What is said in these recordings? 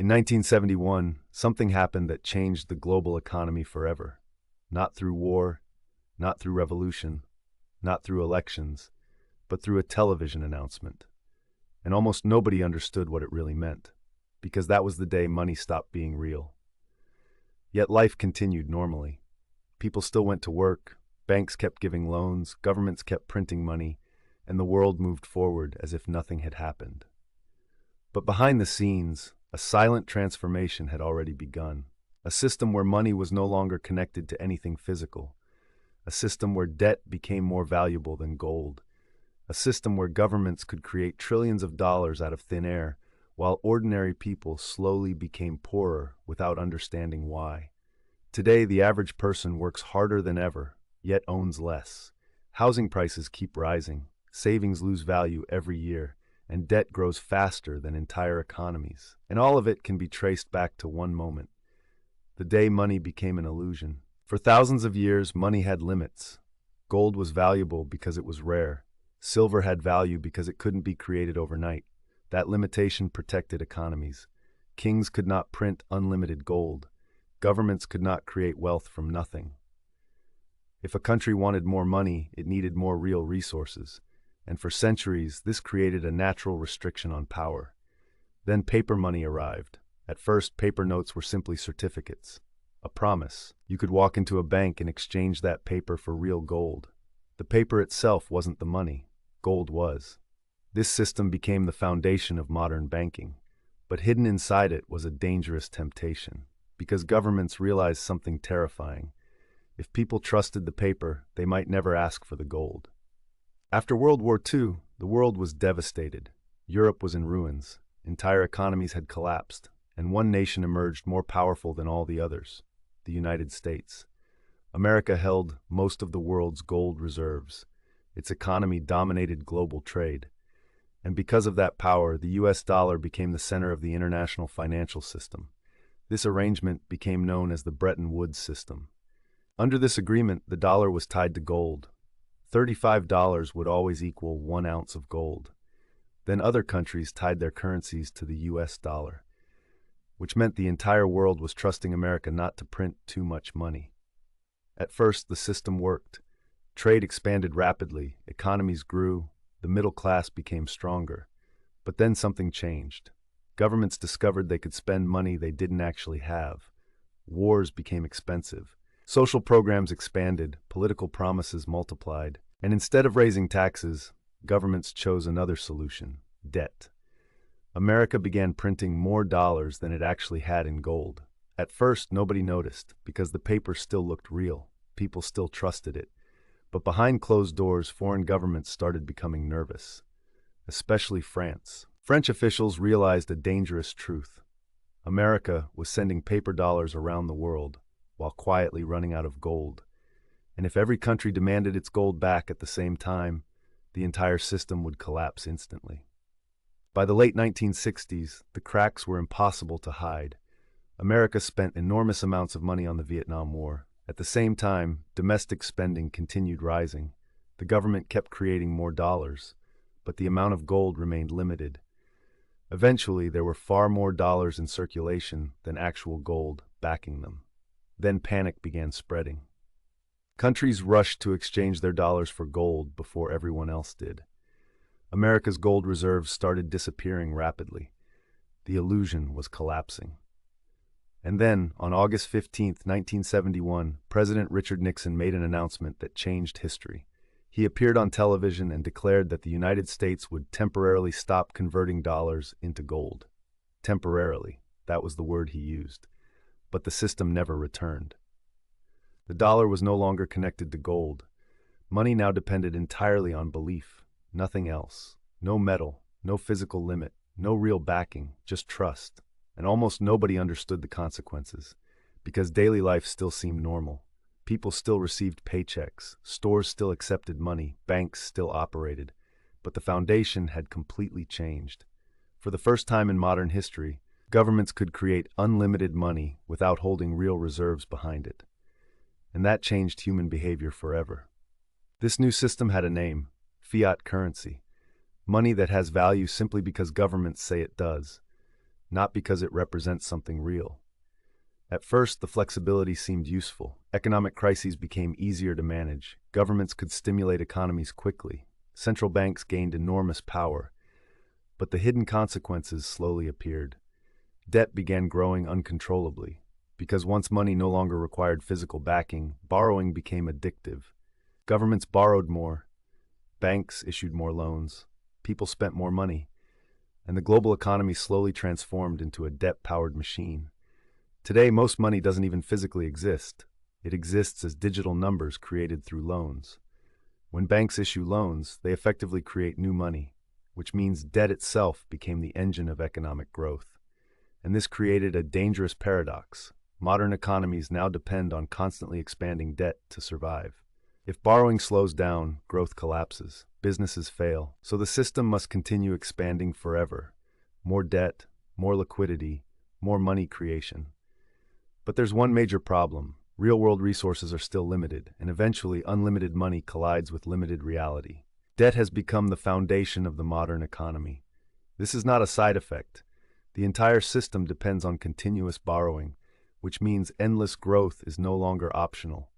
In 1971, something happened that changed the global economy forever. Not through war, not through revolution, not through elections, but through a television announcement. And almost nobody understood what it really meant, because that was the day money stopped being real. Yet life continued normally. People still went to work, banks kept giving loans, governments kept printing money, and the world moved forward as if nothing had happened. But behind the scenes, a silent transformation had already begun. A system where money was no longer connected to anything physical. A system where debt became more valuable than gold. A system where governments could create trillions of dollars out of thin air, while ordinary people slowly became poorer without understanding why. Today, the average person works harder than ever, yet owns less. Housing prices keep rising, savings lose value every year, and debt grows faster than entire economies. And all of it can be traced back to one moment: the day money became an illusion. For thousands of years, money had limits. Gold was valuable because it was rare. Silver had value because it couldn't be created overnight. That limitation protected economies. Kings could not print unlimited gold. Governments could not create wealth from nothing. If a country wanted more money, it needed more real resources. And for centuries, this created a natural restriction on power. Then paper money arrived. At first, paper notes were simply certificates. A promise. You could walk into a bank and exchange that paper for real gold. The paper itself wasn't the money. Gold was. This system became the foundation of modern banking. But hidden inside it was a dangerous temptation, because governments realized something terrifying. If people trusted the paper, they might never ask for the gold. After World War II, the world was devastated. Europe was in ruins. Entire economies had collapsed, and one nation emerged more powerful than all the others: the United States. America held most of the world's gold reserves. Its economy dominated global trade. And because of that power, the US dollar became the center of the international financial system. This arrangement became known as the Bretton Woods system. Under this agreement, the dollar was tied to gold. $35 would always equal 1 ounce of gold. Then other countries tied their currencies to the US dollar, which meant the entire world was trusting America not to print too much money. At first, the system worked. Trade expanded rapidly, economies grew, the middle class became stronger. But then something changed. Governments discovered they could spend money they didn't actually have. Wars became expensive. Social programs expanded, political promises multiplied, and instead of raising taxes, governments chose another solution: debt. America began printing more dollars than it actually had in gold. At first, nobody noticed, because the paper still looked real. People still trusted it. But behind closed doors, foreign governments started becoming nervous, especially France. French officials realized a dangerous truth. America was sending paper dollars around the world, while quietly running out of gold. And if every country demanded its gold back at the same time, the entire system would collapse instantly. By the late 1960s, the cracks were impossible to hide. America spent enormous amounts of money on the Vietnam War. At the same time, domestic spending continued rising. The government kept creating more dollars, but the amount of gold remained limited. Eventually, there were far more dollars in circulation than actual gold backing them. Then panic began spreading. Countries rushed to exchange their dollars for gold before everyone else did. America's gold reserves started disappearing rapidly. The illusion was collapsing. And then, on August 15, 1971, President Richard Nixon made an announcement that changed history. He appeared on television and declared that the United States would temporarily stop converting dollars into gold. Temporarily, that was the word he used. But the system never returned. The dollar was no longer connected to gold. Money now depended entirely on belief, nothing else. No metal, no physical limit, no real backing, just trust. And almost nobody understood the consequences, because daily life still seemed normal. People still received paychecks, stores still accepted money, banks still operated. But the foundation had completely changed. For the first time in modern history, governments could create unlimited money without holding real reserves behind it. And that changed human behavior forever. This new system had a name: fiat currency. Money that has value simply because governments say it does. not because it represents something real. At first, the flexibility seemed useful. Economic crises became easier to manage. Governments could stimulate economies quickly. Central banks gained enormous power. But the hidden consequences slowly appeared. Debt began growing uncontrollably. Because once money no longer required physical backing, borrowing became addictive. Governments borrowed more. Banks issued more loans. People spent more money. And the global economy slowly transformed into a debt-powered machine. Today, most money doesn't even physically exist. It exists as digital numbers created through loans. When banks issue loans, they effectively create new money, which means debt itself became the engine of economic growth. And this created a dangerous paradox. Modern economies now depend on constantly expanding debt to survive. If borrowing slows down, growth collapses, businesses fail, so the system must continue expanding forever. More debt, more liquidity, more money creation. But there's one major problem. Real-world resources are still limited, and eventually unlimited money collides with limited reality. Debt has become the foundation of the modern economy. This is not a side effect. The entire system depends on continuous borrowing, which means endless growth is no longer optional.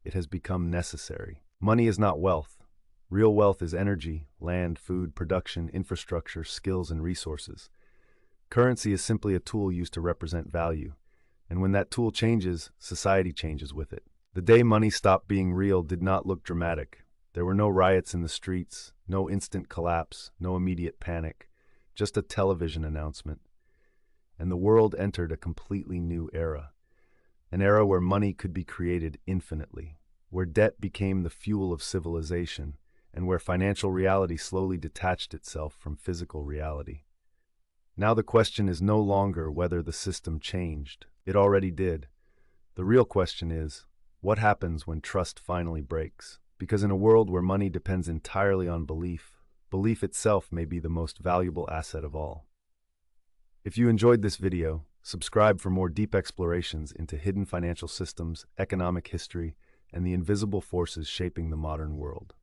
It has become necessary. Money is not wealth. Real wealth is energy, land, food, production, infrastructure, skills, and resources. Currency is simply a tool used to represent value. And when that tool changes, society changes with it. The day money stopped being real did not look dramatic. There were no riots in the streets, no instant collapse, no immediate panic, just a television announcement. And the world entered a completely new era. An era where money could be created infinitely, where debt became the fuel of civilization, and where financial reality slowly detached itself from physical reality. Now the question is no longer whether the system changed. It already did. The real question is, what happens when trust finally breaks? Because in a world where money depends entirely on belief, belief itself may be the most valuable asset of all. If you enjoyed this video, subscribe for more deep explorations into hidden financial systems, economic history, and the invisible forces shaping the modern world.